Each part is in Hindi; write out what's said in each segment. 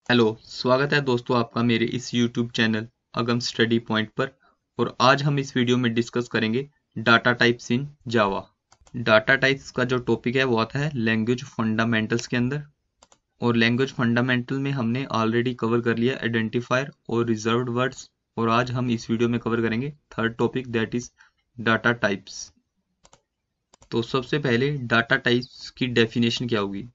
हेलो, स्वागत है दोस्तों आपका मेरे इस YouTube चैनल अगम स्टडी पॉइंट पर। और आज हम इस वीडियो में डिस्कस करेंगे data types in Java. Data types का जो टॉपिक है वो आता है लैंग्वेज फंडामेंटल्स के अंदर। और लैंग्वेज फंडामेंटल में हमने ऑलरेडी कवर कर लिया आइडेंटिफायर और रिजर्व्ड वर्ड्स। और आज हम इस वीडियो में कवर करेंगे third topic, that is data types. तो सबसे पहले डाटा टाइप्स की डेफिनेशन क्या होगी।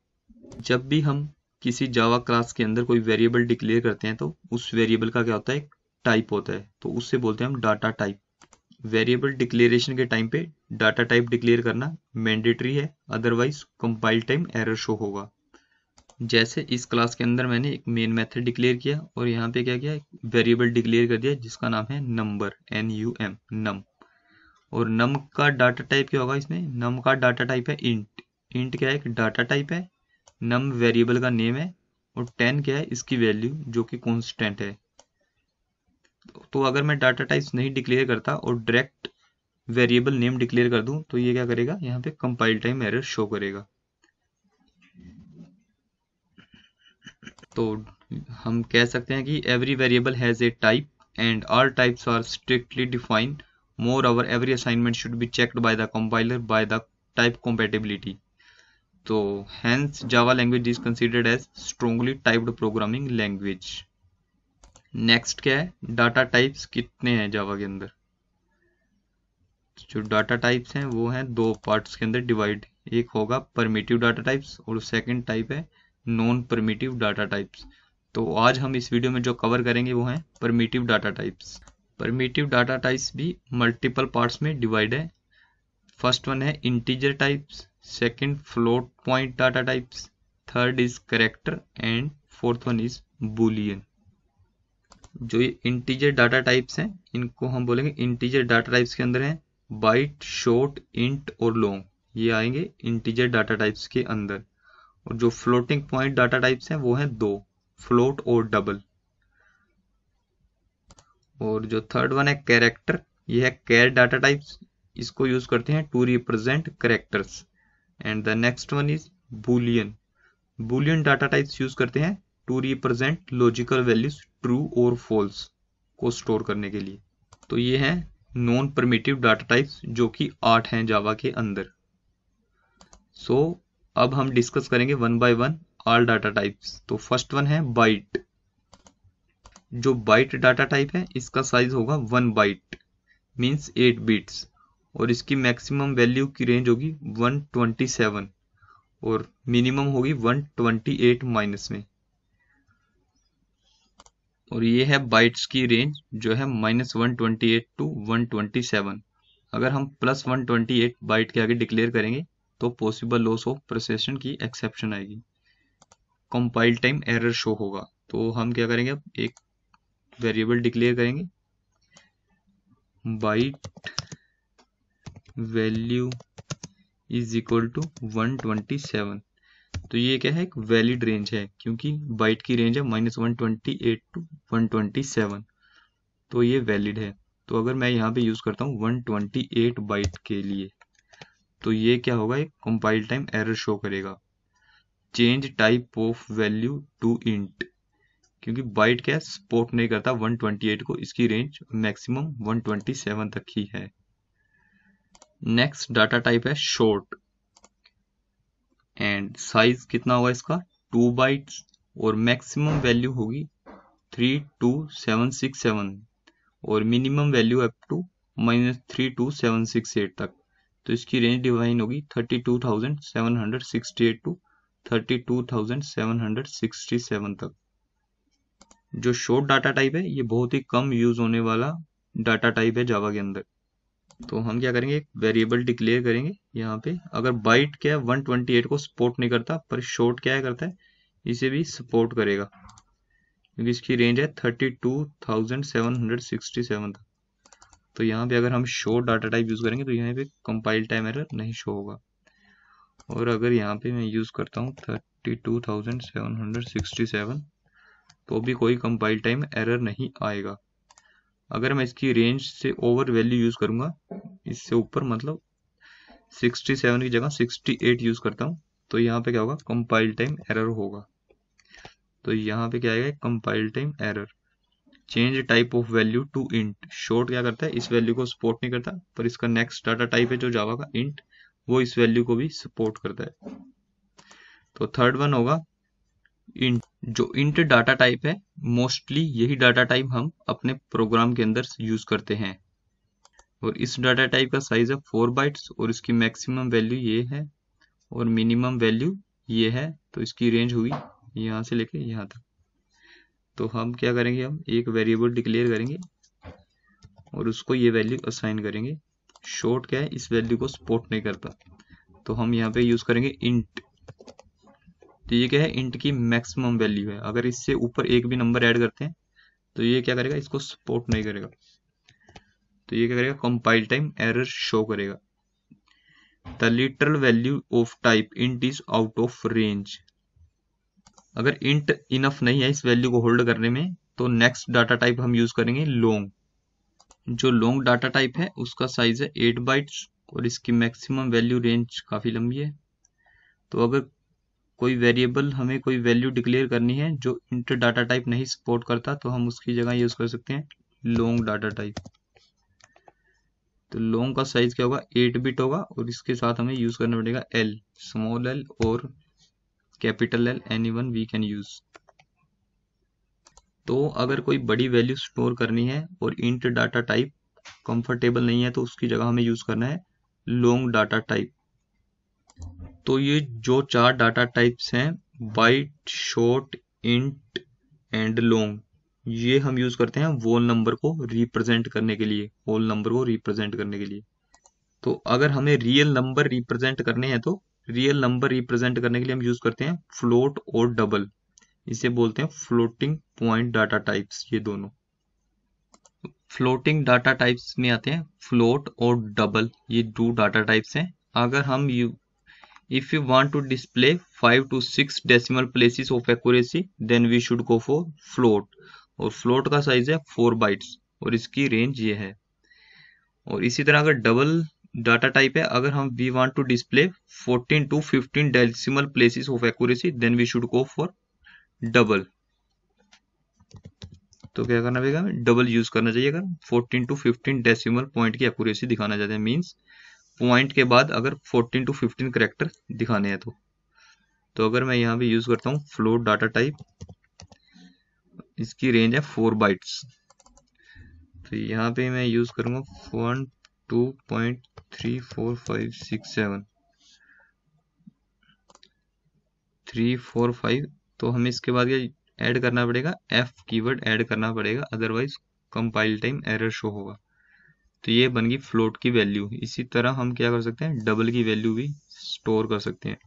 जब भी हम किसी जावा क्लास के अंदर कोई वेरिएबल डिक्लेयर करते हैं तो उस वेरिएबल का क्या होता है, एक टाइप होता है, तो उससे बोलते हैं हम डाटा टाइप। वेरिएबल डिक्लेरेशन के टाइम पे डाटा टाइप डिक्लेयर करना मैंडेटरी है, otherwise compile time error show होगा। जैसे इस क्लास के अंदर मैंने एक मेन मेथड डिक्लेयर किया और यहाँ पे क्या किया, एक वेरिएबल डिक्लेयर कर दिया जिसका नाम है नंबर, NUM, नम। और नम का डाटा टाइप क्या होगा, इसमें नम का डाटा टाइप है इंट। इंट क्या है, एक डाटा टाइप है। नम वेरिएबल का नेम है और 10 क्या है, इसकी वैल्यू जो कि कांस्टेंट है। तो अगर मैं डाटा टाइप्स नहीं डिक्लेयर करता और डायरेक्ट वेरिएबल नेम डिक्लेयर कर दूं तो ये क्या करेगा, यहाँ पे कंपाइल टाइम एरर शो करेगा। तो हम कह सकते हैं कि every variable has a type and all types are strictly defined. Moreover every assignment should be checked by the compiler by the type compatibility। तो hence Java language is considered as strongly typed programming language। Next क्या है, डाटा टाइप्स कितने हैं जावा के अंदर। जो डाटा टाइप्स हैं वो हैं दो पार्ट्स के अंदर डिवाइड। एक होगा परमिटिव डाटा टाइप्स और सेकंड टाइप है नॉन परमिटिव डाटा टाइप्स। तो आज हम इस वीडियो में जो कवर करेंगे वो हैं primitive data types. Primitive data types भी मल्टीपल पार्ट्स में डिवाइड है। फर्स्ट वन है integer types, second float point data types, third is character and fourth one is Boolean. जो ये इंटीजर डाटा टाइप्स हैं इनको हम बोलेंगे इंटीजर डाटा टाइप्स के अंदर हैं बाइट, शॉर्ट, इंट और लॉन्ग, ये आएंगे इंटीजर डाटा टाइप्स के अंदर। और जो फ्लोटिंग पॉइंट डाटा टाइप्स हैं वो हैं दो, फ्लोट और डबल। और जो थर्ड वन है कैरेक्टर, ये है कैर डाटा टाइप्स, इसको यूज करते हैं to represent characters. And the next one is Boolean. Boolean data types use करते हैं to represent logical values true और फॉल्स को स्टोर करने के लिए। तो ये हैं नॉन परमिटिव डाटा टाइप्स जो कि 8 हैं जावा के अंदर। सो अब हम डिस्कस करेंगे one by one all data types. तो फर्स्ट वन है बाइट। जो बाइट डाटा टाइप है इसका साइज होगा 1 बाइट, मीन्स 8 बिट्स। और इसकी मैक्सिमम वैल्यू की रेंज होगी 127 और मिनिमम होगी 128 माइनस में। और ये है बाइट्स की रेंज जो है -128 टू 127। अगर हम +128 बाइट के आगे डिक्लेयर करेंगे तो पॉसिबल लॉस ऑफ प्रोसेशन की एक्सेप्शन आएगी, कंपाइल टाइम एरर शो होगा। तो हम क्या करेंगे, अब एक वेरिएबल डिक्लेयर करेंगे byte value is equal to 127। तो ये क्या है, एक वैलिड रेंज है क्योंकि बाइट की रेंज है -128 टू 127, तो ये वैलिड है। तो अगर मैं यहाँ पे यूज करता हूँ 128 बाइट के लिए तो ये क्या होगा, एक कंपाइल टाइम एरर शो करेगा, change type of value to int. क्योंकि बाइट क्या सपोर्ट नहीं करता 128 को, इसकी रेंज मैक्सिमम 127 तक ही है। नेक्स्ट डाटा टाइप है शॉर्ट एंड साइज कितना होगा इसका, 2 बाइट्स और मैक्सिमम वैल्यू होगी 32767 और मिनिमम वैल्यू अप टू -32768 तक। तो इसकी रेंज डिवाइन होगी 32,768 टू 32,767 तक। जो शॉर्ट डाटा टाइप है ये बहुत ही कम यूज होने वाला डाटा टाइप है जावा के अंदर। तो हम क्या करेंगे, एक वेरिएबल डिक्लेयर करेंगे यहाँ पे। अगर बाइट क्या है 128 को सपोर्ट नहीं करता, पर शॉर्ट क्या है करता है, इसे भी सपोर्ट करेगा क्योंकि इसकी रेंज है 32,767 तक। तो यहाँ पे अगर हम शॉर्ट डाटा टाइप यूज करेंगे तो यहाँ पे कंपाइल टाइम एरर नहीं शो होगा। और अगर यहाँ पे मैं यूज करता हूँ 32,767 तो भी कोई कंपाइल टाइम एरर नहीं आएगा। अगर मैं इसकी रेंज से ओवर वैल्यू यूज करूंगा, इससे ऊपर मतलब 67 की जगह 68 यूज करता हूँ, तो यहाँ पे क्या होगा, कंपाइल टाइम एरर होगा। तो यहाँ पे क्या आएगा, compile time error. Change type of value to int, short क्या करता है, इस वैल्यू को सपोर्ट नहीं करता, पर इसका नेक्स्ट डाटा टाइप है जो जावा का इंट, वो इस वैल्यू को भी सपोर्ट करता है। तो थर्ड वन होगा इंट। जो इंट डाटा टाइप है, मोस्टली यही डाटा टाइप हम अपने प्रोग्राम के अंदर यूज करते हैं, और इस डाटा टाइप का साइज है 4 बाइट्स, और इसकी मैक्सिमम वैल्यू ये है और मिनिमम वैल्यू ये है। तो इसकी रेंज हुई यहाँ से लेके यहाँ तक। तो हम क्या करेंगे, हम एक वेरिएबल डिक्लेयर करेंगे और उसको ये वैल्यू असाइन करेंगे। शॉर्ट क्या है, इस वैल्यू को सपोर्ट नहीं करता, तो हम यहाँ पे यूज करेंगे इंट। तो ये क्या है, इंट की मैक्सिमम वैल्यू है। अगर इससे ऊपर एक भी नंबर ऐड करते हैं तो ये क्या करेगा, इसको सपोर्ट नहीं करेगा। तो ये क्या करेगा, कंपाइल टाइम एरर शो करेगा। The literal value of type int is out of range. अगर इंट इनफ नहीं है इस वैल्यू को होल्ड करने में, तो नेक्स्ट डाटा टाइप हम यूज करेंगे लॉन्ग। जो लॉन्ग डाटा टाइप है उसका साइज है 8 बाइट्स, और इसकी मैक्सिमम वैल्यू रेंज काफी लंबी है। तो अगर कोई वेरिएबल हमें कोई वैल्यू डिक्लेयर करनी है जो इंट डाटा टाइप नहीं सपोर्ट करता, तो हम उसकी जगह यूज कर सकते हैं लॉन्ग डाटा टाइप। तो लॉन्ग का साइज क्या होगा, 8 बिट होगा, और इसके साथ हमें यूज करना पड़ेगा एल, स्मॉल एल और capital L, any one we can use. तो अगर कोई बड़ी वैल्यू स्टोर करनी है और इंट डाटा टाइप कंफर्टेबल नहीं है, तो उसकी जगह हमें यूज करना है लॉन्ग डाटा टाइप। तो ये जो 4 डाटा टाइप्स हैं, byte, short, int and long, ये हम यूज करते हैं होल नंबर को रिप्रेजेंट करने के लिए, होल नंबर को रिप्रेजेंट करने के लिए। तो अगर हमें रियल नंबर रिप्रेजेंट करने हैं, तो रियल नंबर रिप्रेजेंट करने के लिए हम यूज करते हैं फ्लोट और डबल। इसे बोलते हैं फ्लोटिंग पॉइंट डाटा टाइप्स, ये दोनों। फ्लोटिंग डाटा टाइप्स में आते हैं फ्लोट और डबल, ये 2 डाटा टाइप्स हैं। अगर हम if you want to display 5 to 6 decimal places of accuracy, then we should go for float, और float का साइज है 4 बाइट्स, और इसकी रेंज ये है। और इसी तरह अगर डबल डाटा टाइप है, अगर हम we want to display 14 to 15 decimal places of accuracy, then we should go for double। तो क्या करना पड़ेगा, डबल यूज करना चाहिए अगर 14 to 15 डेसिमल पॉइंट की एक्यूरेसी दिखाना चाहते हैं, मींस पॉइंट के बाद अगर 14 to 15 करेक्टर दिखाने हैं तो अगर मैं यहाँ पे यूज करता हूँ फ्लोट डाटा टाइप, इसकी रेंज है 4 बाइट्स, तो यहाँ पे मैं यूज करूंगा 1 2.34567 345। तो हमें इसके बाद ये ऐड करना पड़ेगा, एफ कीवर्ड ऐड करना पड़ेगा, otherwise compile time error show होगा। तो ये बन गई फ्लोट की वैल्यू। इसी तरह हम क्या कर सकते हैं, डबल की वैल्यू भी स्टोर कर सकते हैं।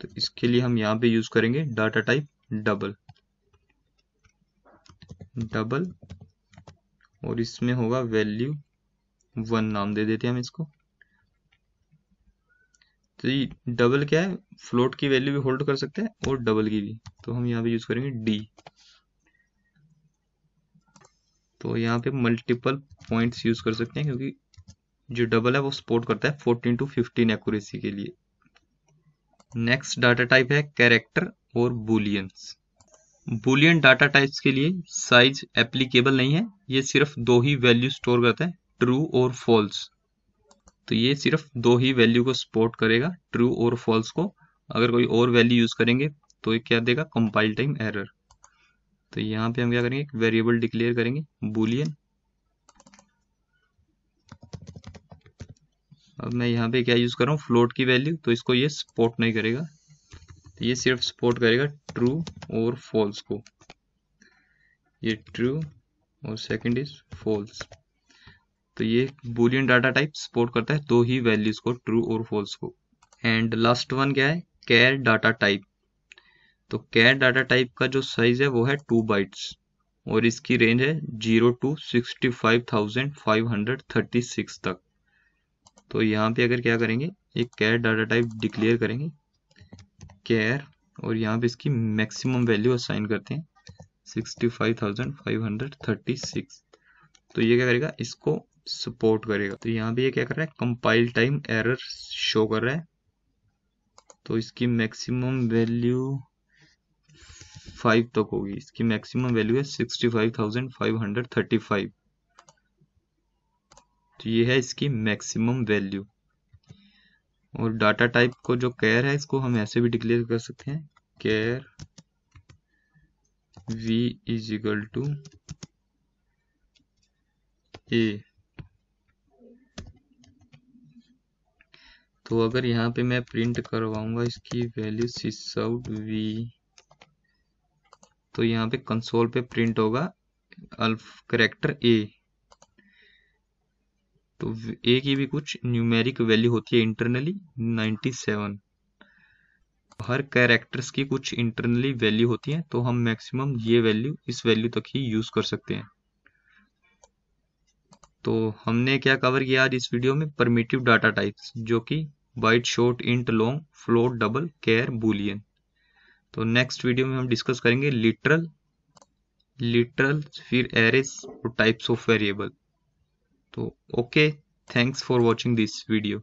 तो इसके लिए हम यहाँ पे यूज करेंगे डाटा टाइप डबल, और इसमें होगा वैल्यू 1, नाम दे देते हैं हम इसको। तो ये डबल क्या है, फ्लोट की वैल्यू भी होल्ड कर सकते हैं और डबल की भी, तो हम यहाँ पे यूज करेंगे डी। तो यहाँ पे मल्टीपल पॉइंट्स यूज कर सकते हैं, क्योंकि जो डबल है वो सपोर्ट करता है 14 to 15 एक्यूरेसी के लिए। नेक्स्ट डाटा टाइप है कैरेक्टर और बुलियंस। बुलियन डाटा टाइप्स के लिए साइज एप्लीकेबल नहीं है, ये सिर्फ 2 ही वैल्यू स्टोर करता है, ट्रू और फॉल्स। तो ये सिर्फ 2 ही वैल्यू को सपोर्ट करेगा, ट्रू और फॉल्स को। अगर कोई और वैल्यू यूज करेंगे तो ये क्या देगा, कंपाइल टाइम एरर। तो यहाँ पे हम क्या करेंगे, एक वेरिएबल डिक्लेयर करेंगे बुलियन। अब मैं यहाँ पे क्या यूज कर रहा हूँ, फ्लोट की वैल्यू, तो इसको ये सपोर्ट नहीं करेगा, तो ये सिर्फ सपोर्ट करेगा ट्रू और फॉल्स को। ये ट्रू और सेकंड इज फॉल्स। तो ये बुलियन डाटा टाइप सपोर्ट करता है 2 ही वैल्यूज को, ट्रू और फॉल्स को। एंड लास्ट वन क्या है, कैर डाटा टाइप। तो कैर डाटा टाइप का जो साइज है वो है 2 बाइट्स, और इसकी रेंज है 0 to 65,536 तक। तो यहाँ पे अगर क्या करेंगे, एक कैर डाटा टाइप डिक्लेयर करेंगे कैर, और यहाँ पे इसकी मैक्सिमम वैल्यू असाइन करते हैं 65,536। तो ये क्या करेगा, इसको सपोर्ट करेगा। तो यहाँ पे ये क्या कर रहा है, कंपाइल टाइम एरर शो कर रहा है। तो इसकी मैक्सिमम वैल्यू 5 तक होगी। इसकी मैक्सिमम वैल्यू है 65,535। तो ये है इसकी मैक्सिमम वैल्यू। और डाटा टाइप को जो कैर है, इसको हम ऐसे भी डिक्लेयर कर सकते हैं, कैर v इज इक्वल टू ए। तो अगर यहाँ पे मैं प्रिंट करवाऊंगा इसकी वैल्यू sysout v, तो यहाँ पे कंसोल पे प्रिंट होगा कैरेक्टर ए। तो ए की भी कुछ न्यूमेरिक वैल्यू होती है इंटरनली 97। हर कैरेक्टर्स की कुछ इंटरनली वैल्यू होती है, तो हम मैक्सिमम ये वैल्यू इस वैल्यू तक ही यूज कर सकते हैं। तो हमने क्या कवर किया आज इस वीडियो में, परमिटिव डाटा टाइप्स, जो कि byte, short, int, long, float, double, char, boolean. तो नेक्स्ट वीडियो में हम डिस्कस करेंगे लिटरल, फिर एरेस और टाइप्स ऑफ वेरिएबल। तो okay, thanks for watching this video.